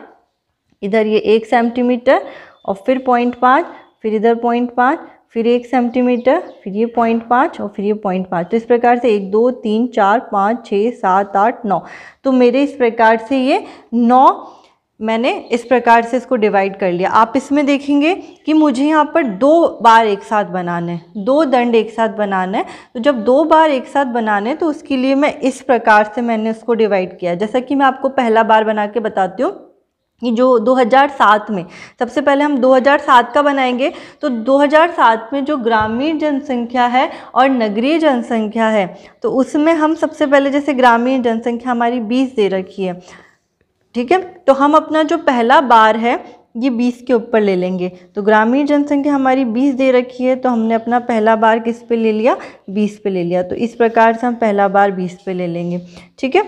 इधर ये 1 सेंटीमीटर और फिर 0.5, फिर इधर 0.5, फिर 1 सेंटीमीटर, फिर ये 0.5 और फिर ये 0.5। तो इस प्रकार से 1, 2, 3, 4, 5, 6, 7, 8, 9। तो मेरे इस प्रकार से ये 9 मैंने इस प्रकार से इसको डिवाइड कर लिया। आप इसमें देखेंगे कि मुझे यहाँ पर 2 बार एक साथ बनाने हैं, 2 दंड एक साथ बनाना है। तो जब 2 बार एक साथ बनाने तो उसके लिए मैं इस प्रकार से मैंने उसको डिवाइड किया। जैसा कि मैं आपको पहला बार बना के बताती हूँ कि जो 2007 में, सबसे पहले हम 2007 का बनाएंगे। तो 2007 में जो ग्रामीण जनसंख्या है और नगरीय जनसंख्या है, तो उसमें हम सबसे पहले जैसे ग्रामीण जनसंख्या हमारी 20 दे रखी है। ठीक है, तो हम अपना जो पहला बार है ये 20 के ऊपर ले लेंगे। तो ग्रामीण जनसंख्या हमारी 20 दे रखी है, तो हमने अपना पहला बार किस पे ले लिया, 20 पे ले लिया। तो इस प्रकार से हम पहला बार 20 पे ले लेंगे। ठीक है,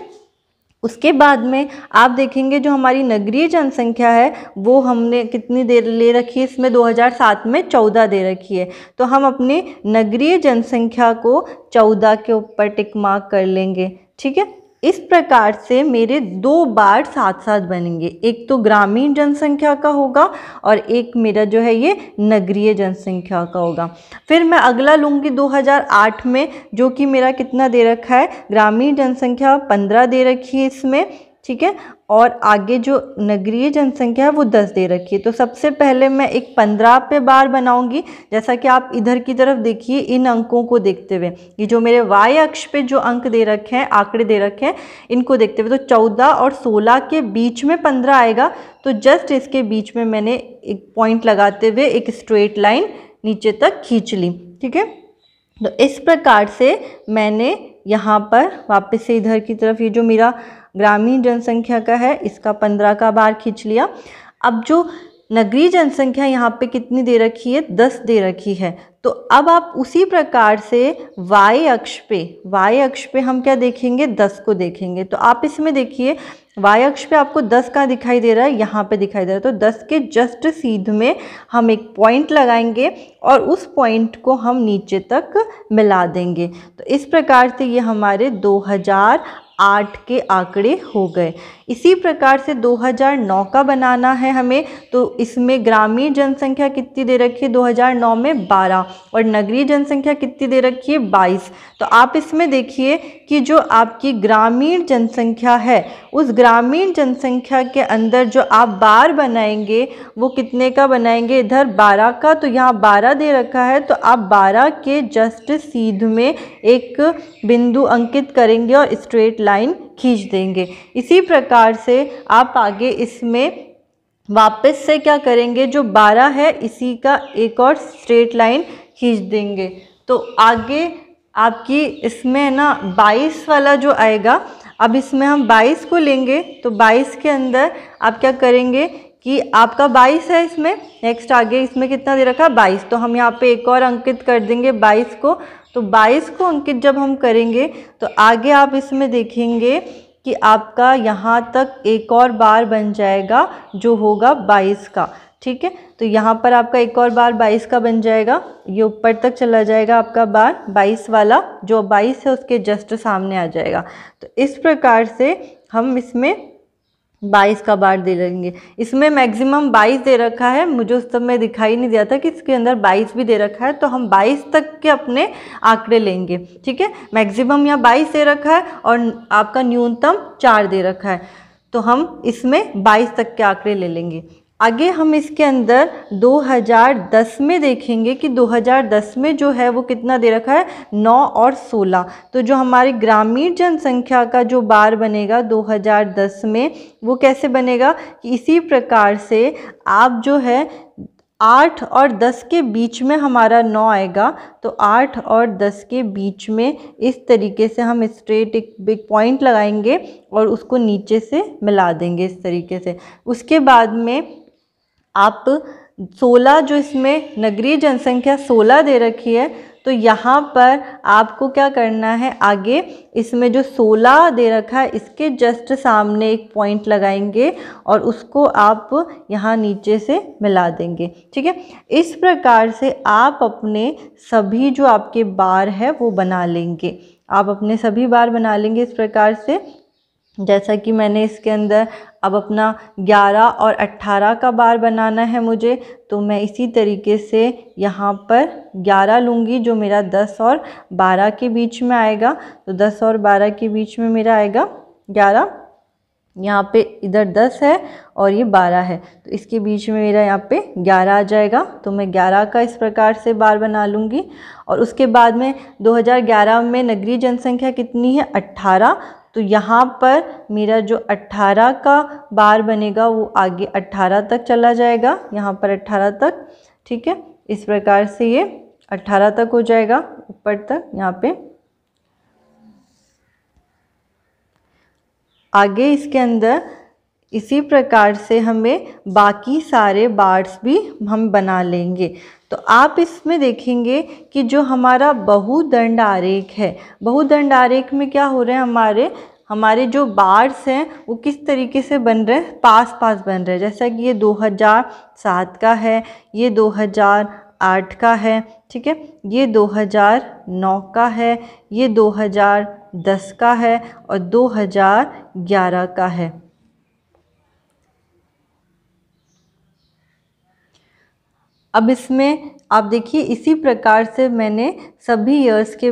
उसके बाद में आप देखेंगे जो हमारी नगरीय जनसंख्या है वो हमने कितनी देर ले रखी है, इसमें 2007 में 14 दे रखी है। तो हम अपनी नगरीय जनसंख्या को 14 के ऊपर टिक मार्क कर लेंगे। ठीक है, इस प्रकार से मेरे 2 बार साथ साथ बनेंगे, एक तो ग्रामीण जनसंख्या का होगा और एक मेरा जो है ये नगरीय जनसंख्या का होगा। फिर मैं अगला लूँगी 2008 में, जो कि मेरा कितना दे रखा है, ग्रामीण जनसंख्या 15 दे रखी है इसमें। ठीक है, और आगे जो नगरीय जनसंख्या है वो 10 दे रखी है। तो सबसे पहले मैं एक 15 पे बार बनाऊंगी, जैसा कि आप इधर की तरफ देखिए इन अंकों को देखते हुए, ये जो मेरे y अक्ष पे जो अंक दे रखे हैं, आंकड़े दे रखे हैं, इनको देखते हुए तो 14 और 16 के बीच में 15 आएगा। तो जस्ट इसके बीच में मैंने एक पॉइंट लगाते हुए एक स्ट्रेट लाइन नीचे तक खींच ली। ठीक है, तो इस प्रकार से मैंने यहाँ पर वापस से इधर की तरफ ये जो मेरा ग्रामीण जनसंख्या का है इसका 15 का बार खींच लिया। अब जो नगरीय जनसंख्या यहाँ पे कितनी दे रखी है, 10 दे रखी है। तो अब आप उसी प्रकार से y अक्ष पे हम क्या देखेंगे, 10 को देखेंगे। तो आप इसमें देखिए y अक्ष पे आपको 10 का दिखाई दे रहा है, यहाँ पे दिखाई दे रहा है। तो 10 के जस्ट सीध में हम एक पॉइंट लगाएंगे और उस पॉइंट को हम नीचे तक मिला देंगे। तो इस प्रकार से ये हमारे 2008 के आंकड़े हो गए। इसी प्रकार से 2009 का बनाना है हमें, तो इसमें ग्रामीण जनसंख्या कितनी दे रखी है 2009 में 12 और नगरीय जनसंख्या कितनी दे रखी है 22। तो आप इसमें देखिए कि जो आपकी ग्रामीण जनसंख्या है उस ग्रामीण जनसंख्या के अंदर जो आप बार बनाएंगे वो कितने का बनाएंगे, इधर 12 का, तो यहाँ 12 दे रखा है। तो आप 12 के जस्ट सीध में एक बिंदु अंकित करेंगे और स्ट्रेट लाइन खींच देंगे। इसी प्रकार से आप आगे इसमें वापस से क्या करेंगे, जो 12 है इसी का एक और स्ट्रेट लाइन खींच देंगे। तो आगे आपकी इसमें ना 22 वाला जो आएगा, अब इसमें हम 22 को लेंगे। तो 22 के अंदर आप क्या करेंगे कि आपका 22 है इसमें, नेक्स्ट आगे इसमें कितना दे रखा है 22, तो हम यहाँ पे एक और अंकित कर देंगे 22 को। तो 22 को अंकित जब हम करेंगे तो आगे आप इसमें देखेंगे कि आपका यहाँ तक एक और बार बन जाएगा जो होगा 22 का। ठीक है, तो यहाँ पर आपका एक और बार 22 का बन जाएगा, ये ऊपर तक चला जाएगा आपका बार 22 वाला, जो 22 है उसके जस्ट सामने आ जाएगा। तो इस प्रकार से हम इसमें 22 का बार दे लेंगे। इसमें मैक्सिमम 22 दे रखा है, मुझे उस समय दिखाई नहीं दिया था कि इसके अंदर 22 भी दे रखा है, तो हम 22 तक के अपने आंकड़े लेंगे। ठीक है, मैक्सिमम यहाँ 22 दे रखा है और आपका न्यूनतम 4 दे रखा है, तो हम इसमें 22 तक के आंकड़े ले लेंगे। आगे हम इसके अंदर 2010 में देखेंगे कि 2010 में जो है वो कितना दे रखा है 9 और 16। तो जो हमारी ग्रामीण जनसंख्या का जो बार बनेगा 2010 में वो कैसे बनेगा कि इसी प्रकार से आप जो है 8 और 10 के बीच में हमारा 9 आएगा, तो 8 और 10 के बीच में इस तरीके से हम स्ट्रेट एक बिग पॉइंट लगाएंगे और उसको नीचे से मिला देंगे इस तरीके से। उसके बाद में आप 16 जो इसमें नगरीय जनसंख्या 16 दे रखी है, तो यहाँ पर आपको क्या करना है, आगे इसमें जो 16 दे रखा है इसके जस्ट सामने एक पॉइंट लगाएंगे और उसको आप यहाँ नीचे से मिला देंगे। ठीक है, इस प्रकार से आप अपने सभी जो आपके बार है वो बना लेंगे। आप अपने सभी बार बना लेंगे इस प्रकार से, जैसा कि मैंने इसके अंदर अब अपना 11 और 18 का बार बनाना है मुझे, तो मैं इसी तरीके से यहाँ पर 11 लूँगी जो मेरा 10 और 12 के बीच में आएगा। तो 10 और 12 के बीच में मेरा आएगा 11, यहाँ पे इधर 10 है और ये 12 है, तो इसके बीच में मेरा यहाँ पे 11 आ जाएगा। तो मैं 11 का इस प्रकार से बार बना लूँगी। और उसके बाद में 2011 में नगरीय जनसंख्या कितनी है 18, तो यहाँ पर मेरा जो 18 का बार बनेगा वो आगे 18 तक चला जाएगा, यहाँ पर 18 तक। ठीक है, इस प्रकार से ये 18 तक हो जाएगा ऊपर तक। यहाँ पे आगे इसके अंदर इसी प्रकार से हमें बाकी सारे बार्स भी हम बना लेंगे। तो आप इसमें देखेंगे कि जो हमारा बहुदंड आरेख है, बहुदंड आरेख में क्या हो रहे हैं, हमारे हमारे जो बार्स हैं वो किस तरीके से बन रहे हैं, पास पास बन रहे हैं। जैसा कि ये 2007 का है, ये 2008 का है, ठीक है, ये 2009 का है, ये 2010 का है और 2011 का है। अब इसमें आप देखिए इसी प्रकार से मैंने सभी ईयर्स के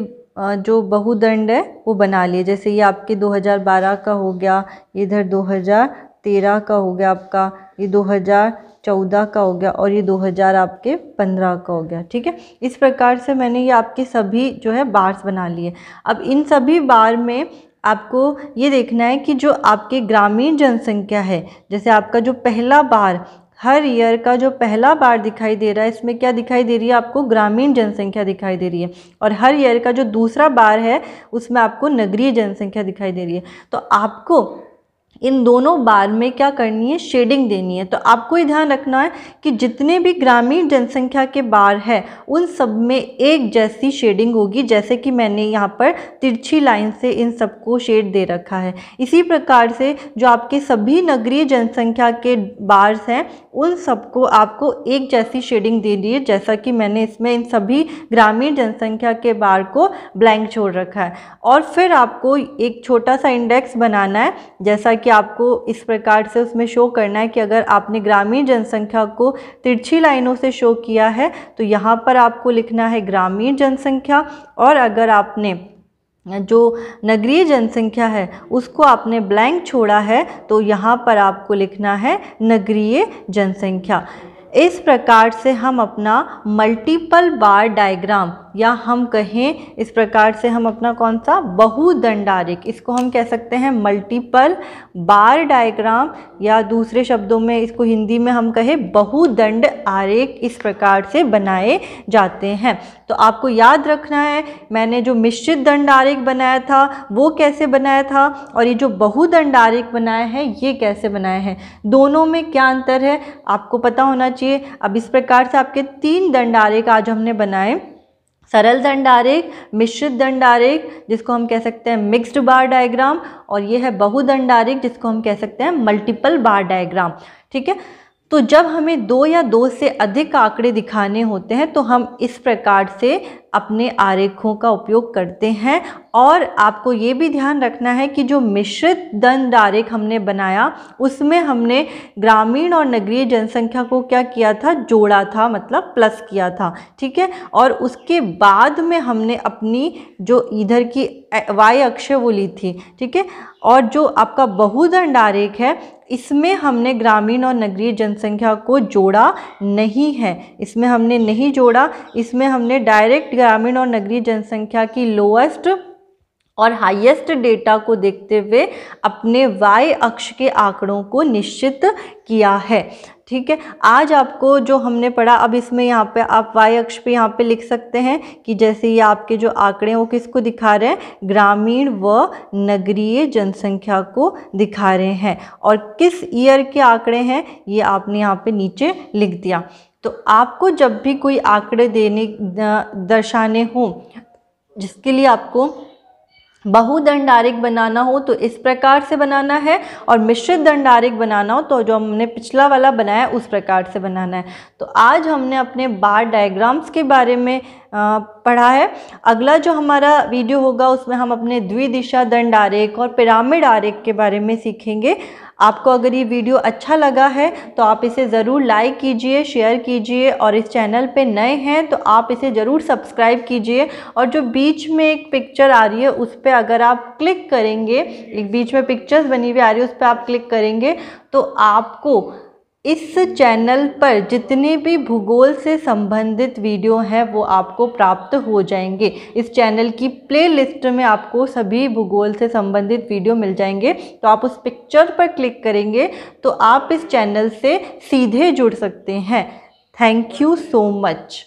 जो बहुदंड है वो बना लिए। जैसे ये आपके 2012 का हो गया, इधर 2013 का हो गया आपका, ये 2014 का हो गया और ये 2015 का हो गया, ठीक है। इस प्रकार से मैंने ये आपके सभी जो है बार्स बना लिए। अब इन सभी बार में आपको ये देखना है कि जो आपके ग्रामीण जनसंख्या है, जैसे आपका जो पहला बार, हर ईयर का जो पहला बार दिखाई दे रहा है, इसमें क्या दिखाई दे रही है आपको, ग्रामीण जनसंख्या दिखाई दे रही है। और हर ईयर का जो दूसरा बार है उसमें आपको नगरीय जनसंख्या दिखाई दे रही है। तो आपको इन दोनों बार में क्या करनी है, शेडिंग देनी है। तो आपको ये ध्यान रखना है कि जितने भी ग्रामीण जनसंख्या के बार है उन सब में एक जैसी शेडिंग होगी, जैसे कि मैंने यहाँ पर तिरछी लाइन से इन सबको शेड दे रखा है। इसी प्रकार से जो आपके सभी नगरीय जनसंख्या के बार्स हैं उन सबको आपको एक जैसी शेडिंग दे दी है, जैसा कि मैंने इसमें इन सभी ग्रामीण जनसंख्या के बार को ब्लैंक छोड़ रखा है। और फिर आपको एक छोटा सा इंडेक्स बनाना है, जैसा कि आपको इस प्रकार से उसमें शो करना है कि अगर आपने ग्रामीण जनसंख्या को तिरछी लाइनों से शो किया है तो यहाँ पर आपको लिखना है ग्रामीण जनसंख्या, और अगर आपने जो नगरीय जनसंख्या है उसको आपने ब्लैंक छोड़ा है तो यहाँ पर आपको लिखना है नगरीय जनसंख्या। इस प्रकार से हम अपना मल्टीपल बार डायग्राम, या हम कहें इस प्रकार से हम अपना कौन सा, बहुदंड आरेख, इसको हम कह सकते हैं मल्टीपल बार डायग्राम, या दूसरे शब्दों में इसको हिंदी में हम कहें बहुदंड आरेख, इस प्रकार से बनाए जाते हैं। तो आपको याद रखना है मैंने जो मिश्रित दंड आरेख बनाया था वो कैसे बनाया था, और ये जो बहुदंड आरेख बनाया है ये कैसे बनाया है, दोनों में क्या अंतर है आपको पता होना चाहिए। अब इस प्रकार से आपके 3 दंड आरेख आज हमने बनाए, सरल दंड आरेख, मिश्रित दंड आरेख जिसको हम कह सकते हैं मिक्स्ड बार डायग्राम, और ये है बहुदंड आरेख जिसको हम कह सकते हैं मल्टीपल बार डायग्राम, ठीक है। तो जब हमें 2 या 2 से अधिक आंकड़े दिखाने होते हैं तो हम इस प्रकार से अपने आरेखों का उपयोग करते हैं। और आपको ये भी ध्यान रखना है कि जो मिश्रित दंड आरेख हमने बनाया उसमें हमने ग्रामीण और नगरीय जनसंख्या को क्या किया था, जोड़ा था, मतलब प्लस किया था, ठीक है। और उसके बाद में हमने अपनी जो इधर की y अक्ष वो ली थी, ठीक है। और जो आपका बहुदंड आरेख है इसमें हमने ग्रामीण और नगरीय जनसंख्या को जोड़ा नहीं है, इसमें हमने नहीं जोड़ा, इसमें हमने डायरेक्ट ग्रामीण और नगरीय जनसंख्या की लोएस्ट और हाईएस्ट डेटा को देखते हुए अपने y अक्ष के आंकड़ों को निश्चित किया है, ठीक है। आज आपको जो हमने पढ़ा, अब इसमें यहाँ पे आप y अक्ष पे यहाँ पे लिख सकते हैं कि जैसे ये आपके जो आंकड़े हैं वो किसको दिखा रहे हैं, ग्रामीण व नगरीय जनसंख्या को दिखा रहे हैं, और किस ईयर के आंकड़े हैं ये आपने यहाँ पे नीचे लिख दिया। तो आपको जब भी कोई आंकड़े दर्शाने हो जिसके लिए आपको बहुदंड आरेख बनाना हो तो इस प्रकार से बनाना है, और मिश्रित दंड आरेख बनाना हो तो जो हमने पिछला वाला बनाया उस प्रकार से बनाना है। तो आज हमने अपने बार डायग्राम्स के बारे में पढ़ा है। अगला जो हमारा वीडियो होगा उसमें हम अपने द्विदिशा दंड आरेख और पिरामिड आरेख के बारे में सीखेंगे। आपको अगर ये वीडियो अच्छा लगा है तो आप इसे ज़रूर लाइक कीजिए, शेयर कीजिए, और इस चैनल पे नए हैं तो आप इसे ज़रूर सब्सक्राइब कीजिए। और जो बीच में एक पिक्चर आ रही है उस पर अगर आप क्लिक करेंगे, एक बीच में पिक्चर्स बनी हुई आ रही है उस पर आप क्लिक करेंगे तो आपको इस चैनल पर जितने भी भूगोल से संबंधित वीडियो हैं वो आपको प्राप्त हो जाएंगे। इस चैनल की प्लेलिस्ट में आपको सभी भूगोल से संबंधित वीडियो मिल जाएंगे। तो आप उस पिक्चर पर क्लिक करेंगे तो आप इस चैनल से सीधे जुड़ सकते हैं। Thank you so much.